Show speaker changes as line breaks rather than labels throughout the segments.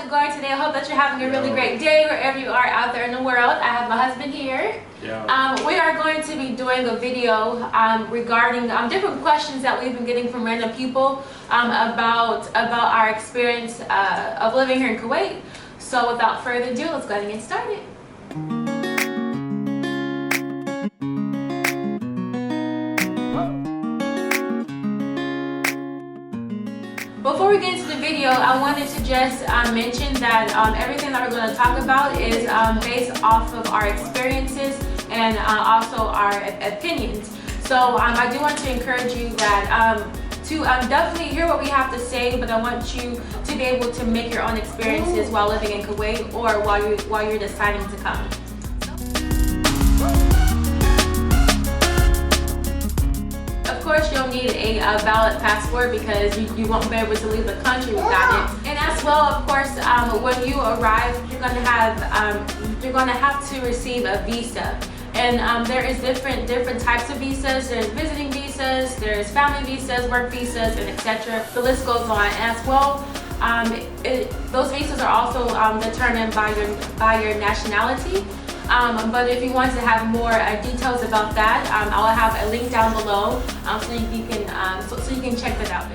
it going today? I hope that you're having a really great day wherever you are out there in the world. I have my husband here. We are going to be doing a video regarding different questions that we've been getting from random people about our experience of living here in Kuwait. So without further ado, let's go ahead and get started. Before we get into the video, I wanted to just mention that everything that we're going to talk about is based off of our experiences and also our opinions. So I do want to encourage you that to definitely hear what we have to say, but I want you to be able to make your own experiences while living in Kuwait or while you're deciding to come. Of course, you'll need a valid passport because you won't be able to leave the country without it. And as well, of course, when you arrive, you're going to have to receive a visa. And there is different types of visas. There's visiting visas, there's family visas, work visas, and etc. The list goes on. And as well, those visas are also determined by your nationality. But if you want to have more details about that, I'll have a link down below so you can check that out.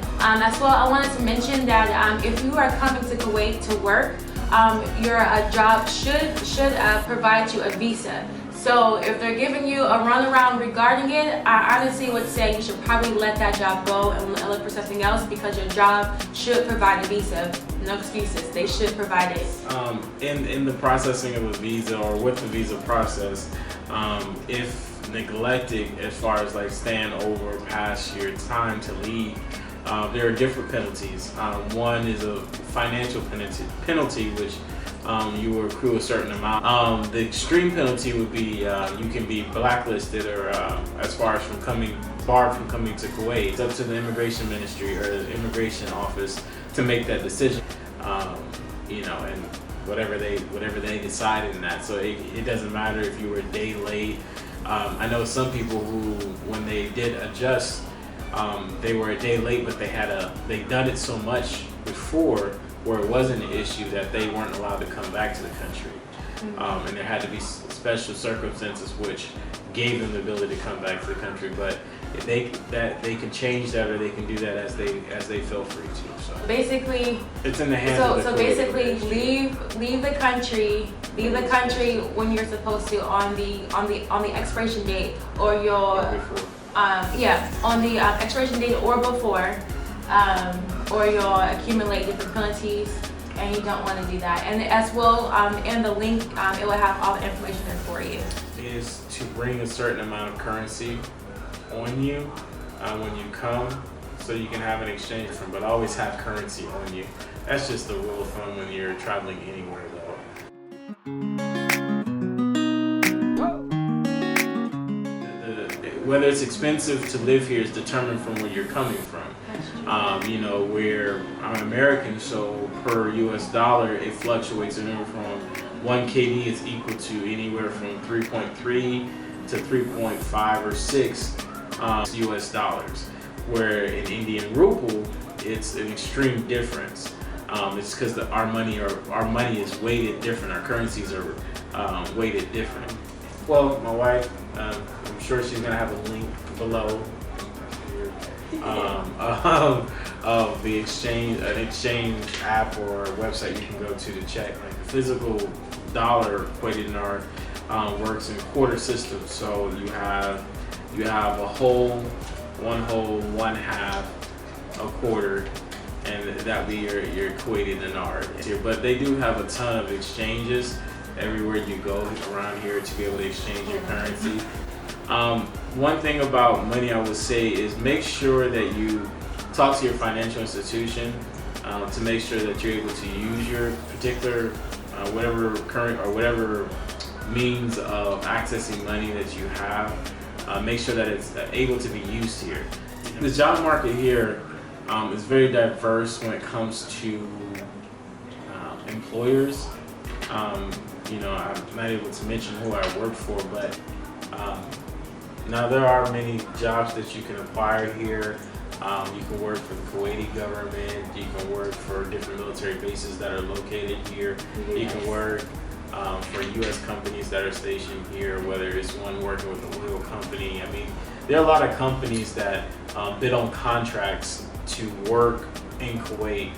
As well, I wanted to mention that if you are coming to Kuwait to work, your job should provide you a visa. So if they're giving you a runaround regarding it, I honestly would say you should probably let that job go and look for something else because your job should provide a visa. No excuses, they should provide it. In the processing of a visa or with the visa process, if neglected as far as like staying over past your time to leave, there are different penalties. One is a financial penalty which you will accrue a certain amount. The extreme penalty would be you can be blacklisted or as far as barred from coming to Kuwait. It's up to the immigration ministry or the immigration office to make that decision. And whatever they decide in that. So it doesn't matter if you were a day late. I know some people who, when they did adjust, they were a day late, but they done it so much before where it wasn't an issue that they weren't allowed to come back to the country. And there had to be special circumstances which gave them the ability to come back to the country. But they can change that or they can do that as they feel free to. So basically, it's in the hands of the
So
basically, leave the country when you're supposed to on the expiration date or your on the expiration date or before. Or you'll accumulate different penalties, and you don't want to do that. And as well, in the link, it will have all the information there for you.
Is to bring a certain amount of currency on you when you come, so you can have an exchange from. But always have currency on you. That's just the rule of thumb when you're traveling anywhere, though. Whether it's expensive to live here is determined from where you're coming from. Where I'm American, so per US dollar, it fluctuates anywhere from 1 KD is equal to anywhere from 3.3 to 3.5 or 6 US dollars. Where in Indian ruble, it's an extreme difference. It's because our money is weighted different. Our currencies are weighted different. Well, my wife, I'm sure she's gonna have a link below of the an exchange app or one you can go to check. Like the physical dollar equated in our works in quarter system. So you have a whole, one half, a quarter, and that be your equated in our here. But they do have a ton of exchanges everywhere you go around here to be able to exchange your currency. One thing about money I would say is make sure that you talk to your financial institution to make sure that you're able to use your particular whatever current or whatever means of accessing money that you have. Make sure that it's able to be used here. The job market here is very diverse when it comes to employers. I'm not able to mention who I work for, but now there are many jobs that you can acquire here. You can work for the Kuwaiti government. You can work for different military bases that are located here. You can work for U.S. companies that are stationed here, whether it's one working with a oil company. I mean, there are a lot of companies that bid on contracts to work in Kuwait,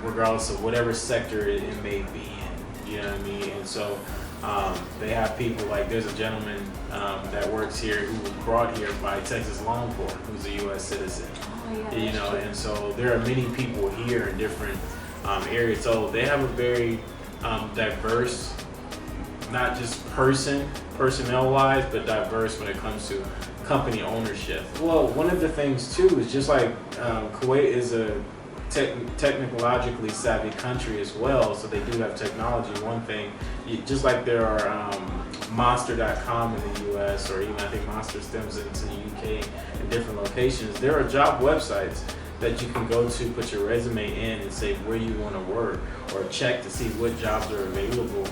regardless of whatever sector it may be in. You know what I mean? And so they have people like, there's a gentleman that works here who was brought here by Texas Law Enforcement, who's a U.S. citizen. You know, and so there are many people here in different areas. So they have a very diverse, not just personnel-wise, but diverse when it comes to company ownership. Well, one of the things too is just like Kuwait is a technologically savvy country as well, so they do have technology. One thing, just like there are Monster.com in the US, or even I think Monster stems into the UK in different locations, there are job websites that you can go to, put your resume in and say where you want to work, or check to see what jobs are available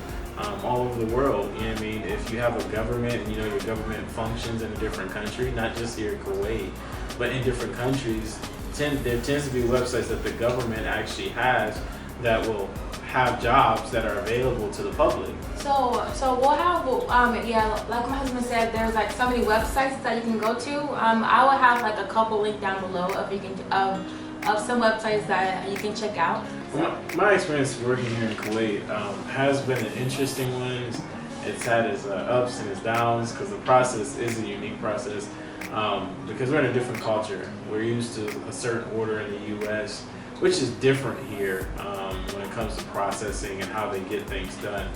all over the world. You know what I mean? If you have a government and you know your government functions in a different country, not just here in Kuwait, but in different countries, there tends to be websites that the government actually has that will have jobs that are available to the public.
So we'll have, like my husband said, there's like so many websites that you can go to. I will have like a couple linked down below if you can, of some websites that you can check out.
My experience working here in Kuwait has been an interesting one. It's had its ups and its downs, because the process is a unique process, because we're in a different culture. We're used to a certain order in the U.S., which is different here when it comes to processing and how they get things done.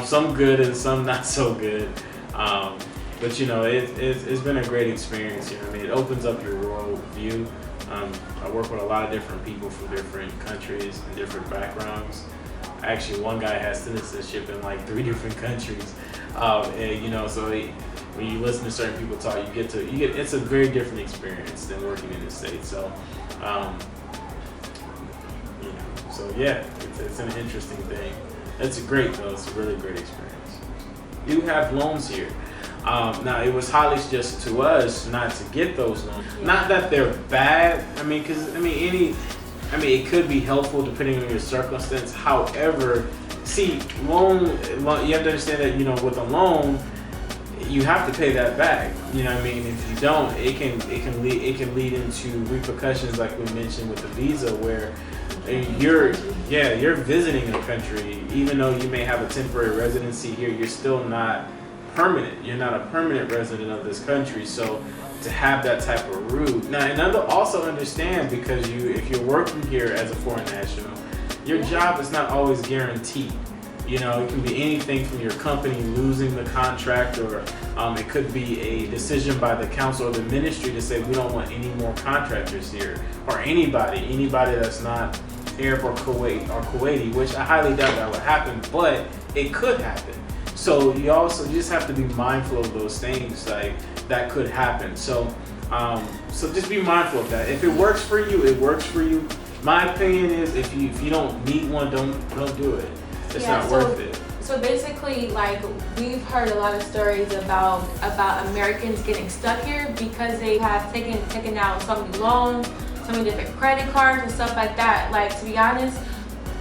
Some good and some not so good. But you know, it's been a great experience. You know what I mean? It opens up your world view. I work with a lot of different people from different countries and different backgrounds. Actually, one guy has citizenship in like 3 different countries. And you know, so when you listen to certain people talk, it's a very different experience than working in the States. So, you know, so yeah, it's an interesting thing. It's great though. It's a really great experience. You have loans here. Now, it was highly suggested to us not to get those loans. Yeah. Not that they're bad. I mean, it could be helpful depending on your circumstance. However, see, loan, you have to understand that, you know, with a loan, you have to pay that back. You know what I mean? If you don't, it can lead into repercussions like we mentioned with the visa, where you're visiting a country, even though you may have a temporary residency here, you're still not permanent. You're not a permanent resident of this country. So to have that type of route now, and also understand, because if you're working here as a foreign national, your job is not always guaranteed. You know, it can be anything from your company losing the contract, or it could be a decision by the council or the ministry to say we don't want any more contractors here, or anybody that's not Arab or Kuwaiti, which I highly doubt that would happen, but it could happen. So you just have to be mindful of those things, like that could happen. So just be mindful of that. If it works for you, it works for you. My opinion is, if you don't need one, don't do it. It's not worth it.
So basically, like, we've heard a lot of stories about Americans getting stuck here because they have taken out so many loans, so many different credit cards and stuff like that. Like, to be honest,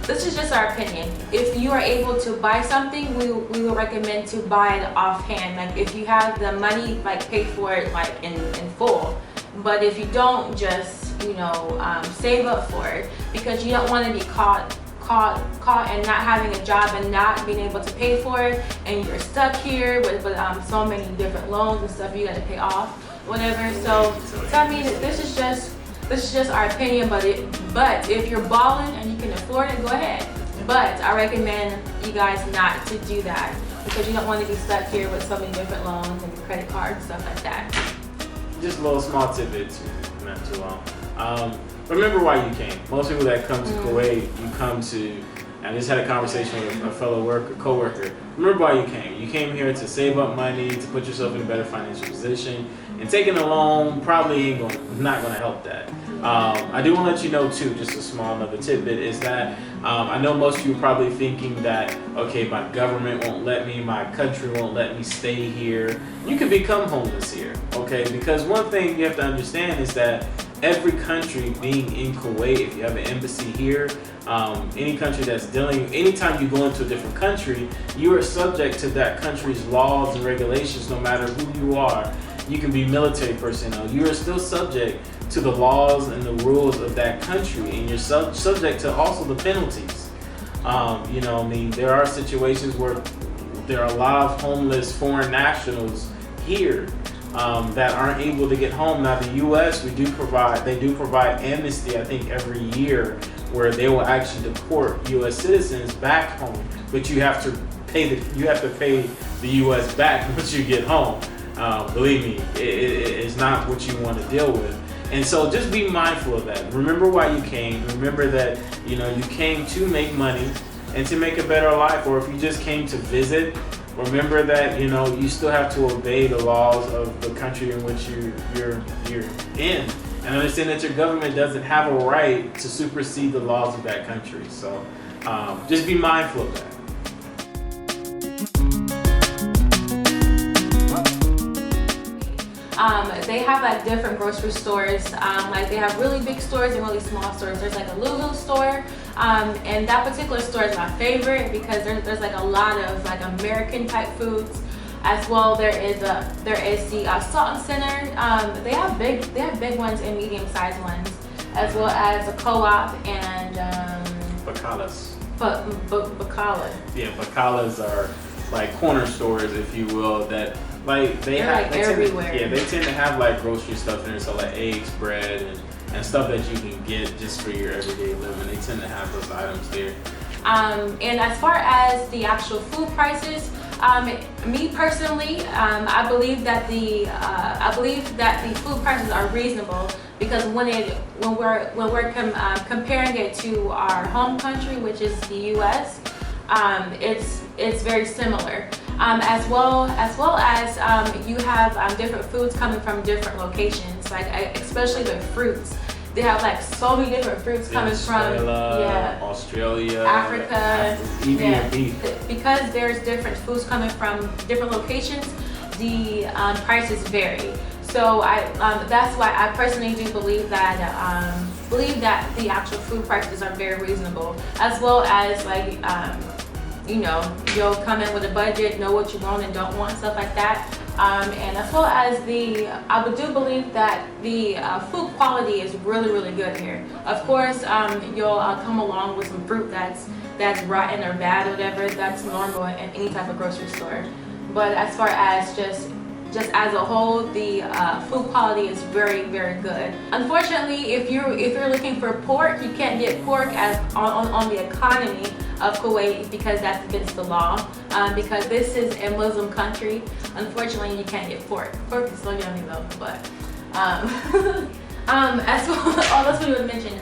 this is just our opinion. If you are able to buy something, we will recommend to buy it offhand. Like, if you have the money, like, pay for it like in full. But if you don't, just, you know, save up for it, because you don't want to be caught and not having a job and not being able to pay for it, and you're stuck here with so many different loans and stuff you got to pay off, whatever. So I mean, this is just our opinion, but if you're balling and you can afford it, go ahead. But I recommend you guys not to do that, because you don't want to be stuck here with so many different loans and credit cards and stuff like that.
Just a little small tidbit, not too long. Remember why you came. Most people that come to Kuwait, you come to, I just had a conversation with a fellow co-worker. Remember why you came. You came here to save up money, to put yourself in a better financial position, and taking a loan probably not going to help that. I do want to let you know too, just a small another tidbit, is that I know most of you are probably thinking that, okay, my government won't let me, my country won't let me stay here. You can become homeless here, okay? Because one thing you have to understand is that every country being in Kuwait, if you have an embassy here, any country that's dealing, anytime you go into a different country, you are subject to that country's laws and regulations no matter who you are. You can be military personnel. You are still subject to the laws and the rules of that country, and you're subject to also the penalties. You know, I mean, there are situations where there are a lot of homeless foreign nationals here that aren't able to get home. Now, the U.S. they do provide amnesty, I think, every year, where they will actually deport U.S. citizens back home, but you have to pay the U.S. back once you get home. Believe me, it's not what you want to deal with. And so just be mindful of that. Remember why you came. Remember that, you know, you came to make money and to make a better life. Or if you just came to visit, remember that, you know, you still have to obey the laws of the country in which you're in. And understand that your government doesn't have a right to supersede the laws of that country. So just be mindful of that.
They have like different grocery stores. Like they have really big stores and really small stores. There's like a Lulu store, and that particular store is my favorite because there's like a lot of like American type foods. As well, there is the Salt Center. They have big ones and medium sized ones, as well as a co-op and
Bacalas.
Bacala.
Yeah, Bacalas are like corner stores, if you will, that. Like they
everywhere.
They tend to have like grocery stuff in there, so like eggs, bread, and stuff that you can get just for your everyday living. They tend to have those items there.
And as far as the actual food prices, me personally, I believe that the food prices are reasonable because when we're comparing it to our home country, which is the U.S., it's very similar. As well as you have different foods coming from different locations, like especially with fruits. They have like so many different fruits coming from
Australia,
Africa,
even beef.
Because there's different foods coming from different locations, the prices vary. So that's why I personally do believe that the actual food prices are very reasonable, as well as like you know, you'll come in with a budget, know what you want and don't want, stuff like that. And as well as I do believe that the food quality is really, really good here. Of course, you'll come along with some fruit that's rotten or bad or whatever. That's normal in any type of grocery store. But as far as just as a whole, the food quality is very, very good. Unfortunately, if you're looking for pork, you can't get pork on the economy of Kuwait because that's against the law. Because this is a Muslim country, unfortunately, you can't get pork. Pork is so yummy though. But as well, that's what you would mention.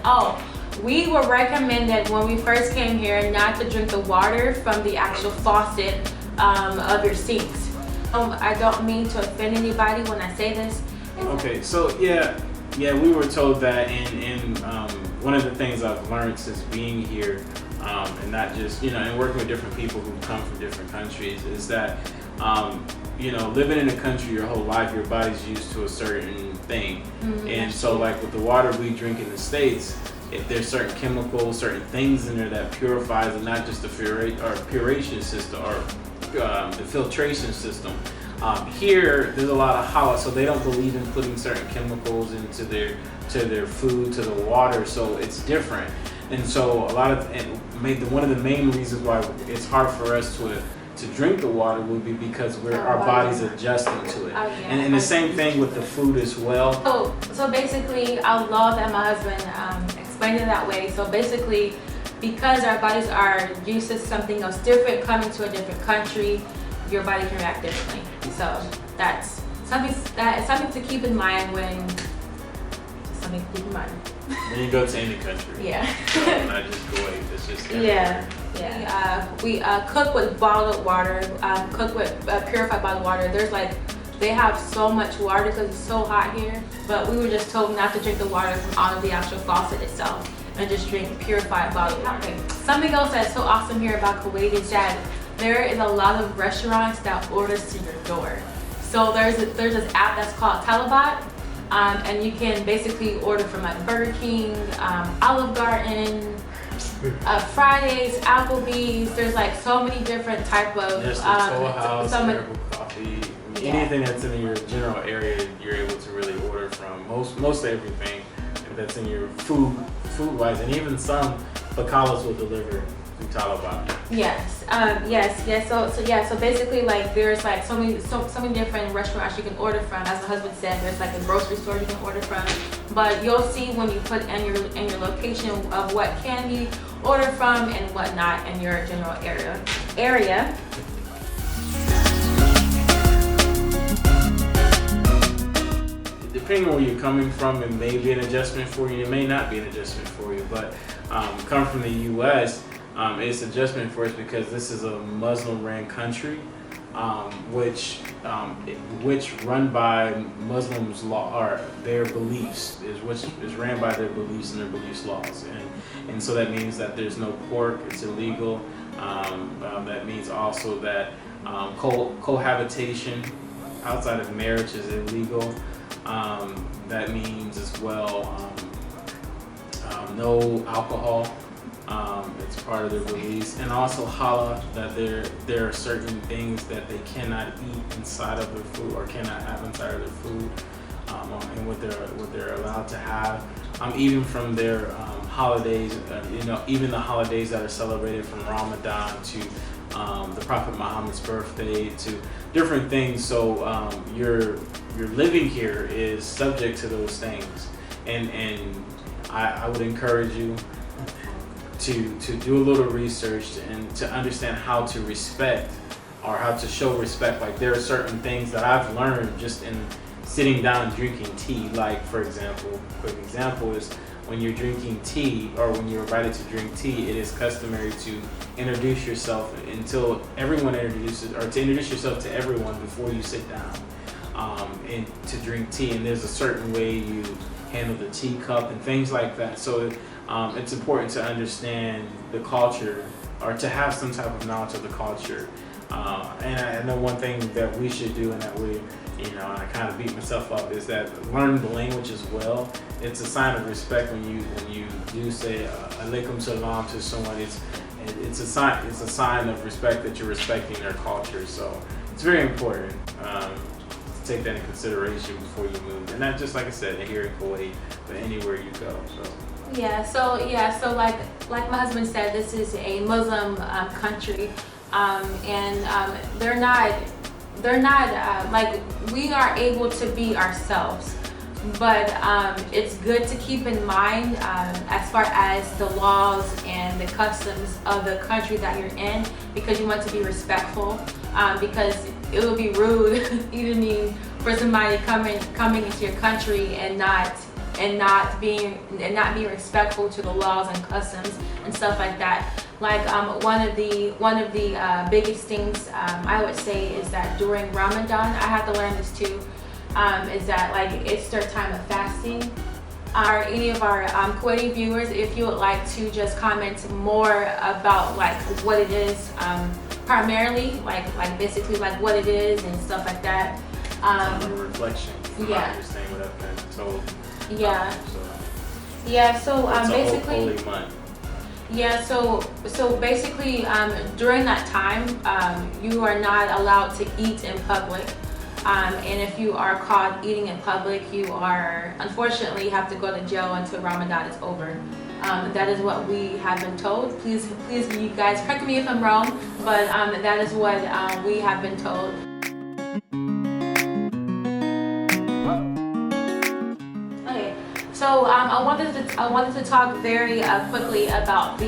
We were recommended when we first came here not to drink the water from the actual faucet of your sinks. I don't mean to offend anybody when I say this.
Okay, so yeah, we were told that, and one of the things I've learned since being here, and not just, you know, and working with different people who come from different countries, is that, you know, living in a country your whole life, your body's used to a certain thing. Mm-hmm. And so like with the water we drink in the States, if there's certain chemicals, certain things in there that purifies, and not just the puration system or the filtration system. Here, there's a lot of halal, so they don't believe in putting certain chemicals into their food, to the water, so it's different. And so one of the main reasons why it's hard for us to drink the water would be because our body's adjusting to it. And the same thing with the food as well.
So basically, I love that my husband explained it that way. So basically, because our bodies are used to something else different, coming to a different country, your body can react differently. So that's something to keep in mind when
you go to any country.
Yeah.
Not just Kuwait. It's just
we cook with bottled water. Cook with purified bottled water. They have so much water because it's so hot here. But we were just told not to drink the water from out of the actual faucet itself, and just drink purified bottled water. Something else that's so awesome here about Kuwait is that there is a lot of restaurants that orders to your door. So there's this app that's called Talabat. And you can basically order from like Burger King, Olive Garden, Fridays, Applebee's. There's like so many different type of
Toll House,
so many,
Terrible Coffee, anything that's in your general area, you're able to really order from. Most everything that's in your food wise, and even some bacalas will deliver through Talabot.
yes, yes. So basically, like there's like so many different restaurants you can order from. As my husband said, there's like a grocery store you can order from. But you'll see when you put in your location of what can be ordered from and what not in your general area.
Depending on where you're coming from, it may be an adjustment for you. It may not be an adjustment for you. But coming from the U.S., it's an adjustment for us because this is a Muslim-ran country, which run by Muslims' law or their beliefs which is ran by their beliefs and their beliefs laws, and so that means that there's no pork. It's illegal. That means also that cohabitation outside of marriage is illegal. That means as well no alcohol. It's part of their beliefs, and also halal, that there are certain things that they cannot eat inside of their food or cannot have inside of their food, and what they're allowed to have. Even from their holidays, even the holidays that are celebrated from Ramadan to the Prophet Muhammad's birthday to different things. So your living here is subject to those things, and I would encourage you to do a little research and to understand how to respect or how to show respect. Like there are certain things that I've learned just in sitting down and drinking tea. Like for example, quick example is when you're drinking tea or when you're invited to drink tea, it is customary to introduce yourself until everyone introduces, or to introduce yourself to everyone before you sit down and to drink tea. And there's a certain way you handle the teacup and things like that. So it's important to understand the culture or to have some type of knowledge of the culture. And I know one thing that we should do, and that we, and I kind of beat myself up, is that learn the language as well. It's a sign of respect when you do say alaikum salam to someone. It's a sign of respect that you're respecting their culture. So it's very important to take that in consideration before you move, and not just like I said here in Kuwait, but anywhere you go.
So like my husband said, this is a Muslim country, and they're not like, we are able to be ourselves, but it's good to keep in mind as far as the laws and the customs of the country that you're in, because you want to be respectful, because it would be rude for somebody coming into your country and not being respectful to the laws and customs and stuff like that. Like one of the biggest things I would say is that during Ramadan, I had to learn this too, is that like it's their time of fasting. Any of our Kuwaiti viewers, if you would like to just comment more about like what it is, primarily like basically like what it is and stuff like that.
A reflection.
Yeah.
Understand what I've been told.
Yeah. Yeah. So basically.
Holy month.
Yeah. So basically, during that time, you are not allowed to eat in public. And if you are caught eating in public, you are unfortunately have to go to jail until Ramadan is over. That is what we have been told. Please, you guys correct me if I'm wrong, but that is what we have been told. Okay, so I wanted to talk very quickly about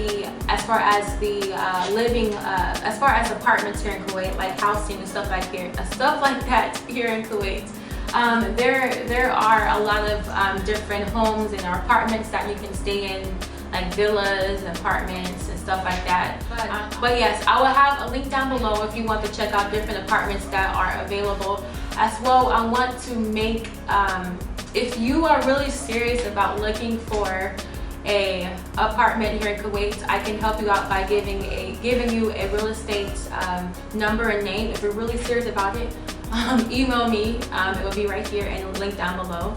as far as living, as far as apartments here in Kuwait, like housing and stuff like that here in Kuwait. There are a lot of different homes and apartments that you can stay in, like villas, apartments, and stuff like that. But yes, I will have a link down below if you want to check out different apartments that are available. As well, I want to make, if you are really serious about looking for a apartment here in Kuwait, I can help you out by giving you a real estate number and name. If you're really serious about it, email me. It will be right here and link down below.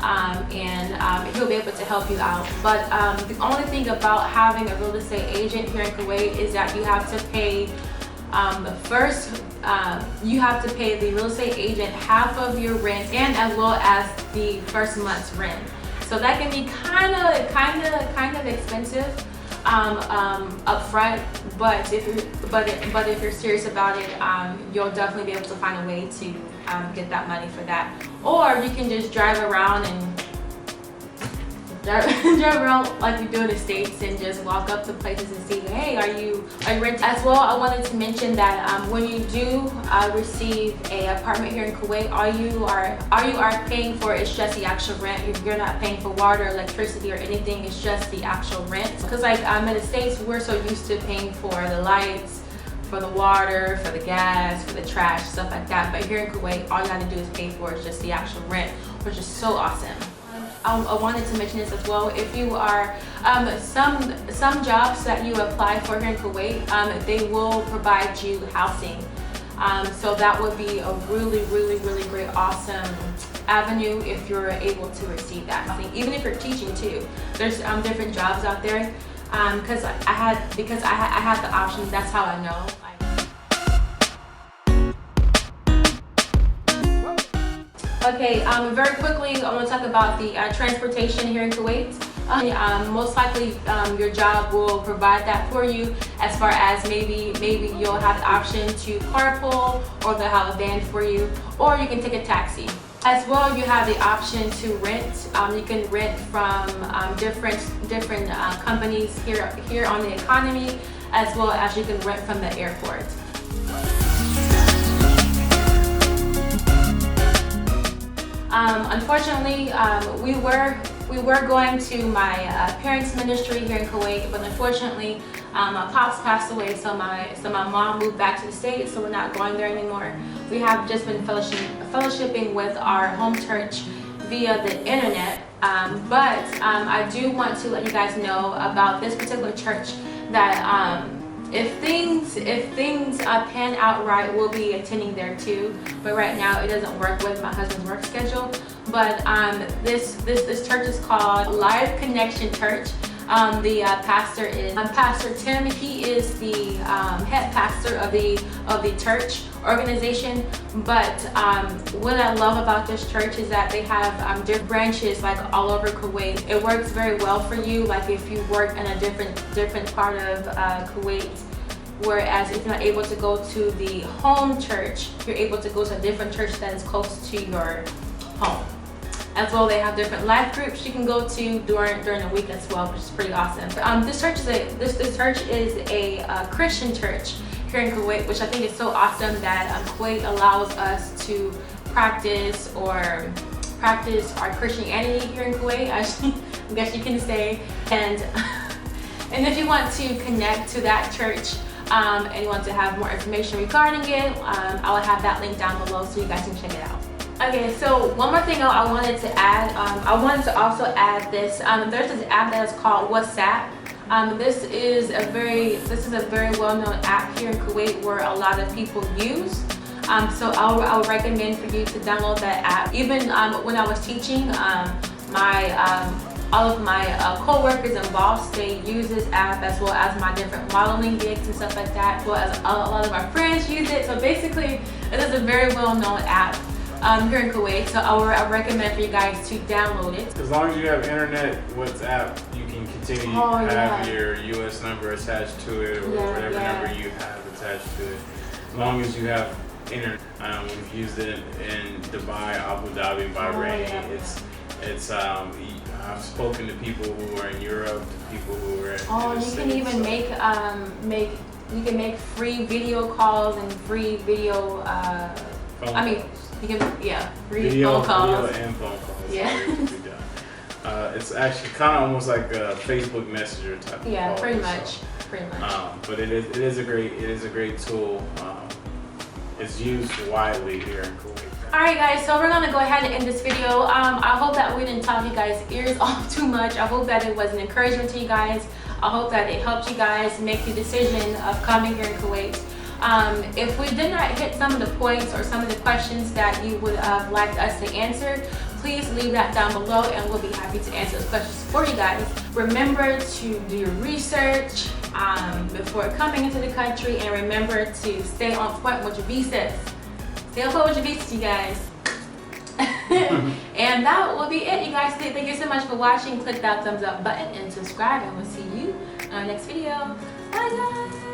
and he'll be able to help you out. But the only thing about having a real estate agent here in Kuwait is that you have to pay you have to pay the real estate agent half of your rent, and as well as the first month's rent. So that can be kind of expensive up front, but if you're serious about it, you'll definitely be able to find a way to get that money for that. Or you can just drive around drive around like we do in the States and just walk up to places and see, hey, are you renting? As well, I wanted to mention that when you do receive a apartment here in Kuwait, all you are paying for is just the actual rent. You're not paying for water, electricity, or anything. It's just the actual rent. Because like in the States, we're so used to paying for the lights, for the water, for the gas, for the trash, stuff like that. But here in Kuwait, all you have to do is pay for is just the actual rent, which is so awesome. I wanted to mention this as well. If you are some jobs that you apply for here in Kuwait, they will provide you housing. So that would be a really great, awesome avenue if you're able to receive that housing. Even if you're teaching too, there's different jobs out there. Because I had the option. That's how I know. Okay, very quickly, I want to talk about the transportation here in Kuwait. Most likely, your job will provide that for you. As far as maybe you'll have the option to carpool, or they'll have a van for you, or you can take a taxi. As well, you have the option to rent. You can rent from different companies here on the economy, as well as you can rent from the airport. Unfortunately, we were going to my parents' ministry here in Kuwait, but unfortunately, my pops passed away, so my mom moved back to the States, so we're not going there anymore. We have just been fellowshipping with our home church via the internet, but I do want to let you guys know about this particular church that if things pan out right, we'll be attending there too. But right now it doesn't work with my husband's work schedule. But this church is called Live Connection Church. The pastor is Pastor Tim. He is the head pastor of the church organization. But what I love about this church is that they have different branches like all over Kuwait. It works very well for you, like if you work in a different part of Kuwait. Whereas if you're not able to go to the home church, you're able to go to a different church that is close to your home. As well, they have different life groups you can go to during the week as well, which is pretty awesome. This church is a Christian church here in Kuwait, which I think is so awesome that Kuwait allows us to practice our Christianity here in Kuwait. I guess you can say. And if you want to connect to that church and you want to have more information regarding it, I will have that link down below so you guys can check it out. Okay, so one more thing I wanted to add. I wanted to also add this. There's this app that is called WhatsApp. This is a very well-known app here in Kuwait where a lot of people use. So I would recommend for you to download that app. Even when I was teaching, all of my co-workers and boss, they use this app, as well as my different modeling gigs and stuff like that, as well as a lot of my friends use it. So basically, it is a very well-known app here in Kuwait. So I recommend for you guys to download it.
As long as you have internet, WhatsApp, you can continue to have your US number attached to it, or whatever number you have attached to it. As long as you have internet. We've used it in Dubai, Abu Dhabi, Bahrain. I've spoken to people who are in Europe, to people who are in the
you can even make free video calls and free video free
video,
phone calls.
Video and phone calls.
Yeah.
It's actually kind of almost like a Facebook Messenger type of call.
Yeah, pretty much.
But it is a great tool. It's used widely here in Kuwait.
Alright guys, so we're gonna go ahead and end this video. I hope that we didn't talk you guys' ears off too much. I hope that it was an encouragement to you guys. I hope that it helped you guys make the decision of coming here in Kuwait. If we did not hit some of the points or some of the questions that you would have liked us to answer, please leave that down below and we'll be happy to answer those questions for you guys. Remember to do your research before coming into the country, and remember to stay on point with your visas. Stay on point with your visas, you guys. And that will be it, you guys. Thank you so much for watching. Click that thumbs up button and subscribe, and we'll see you on our next video. Bye guys.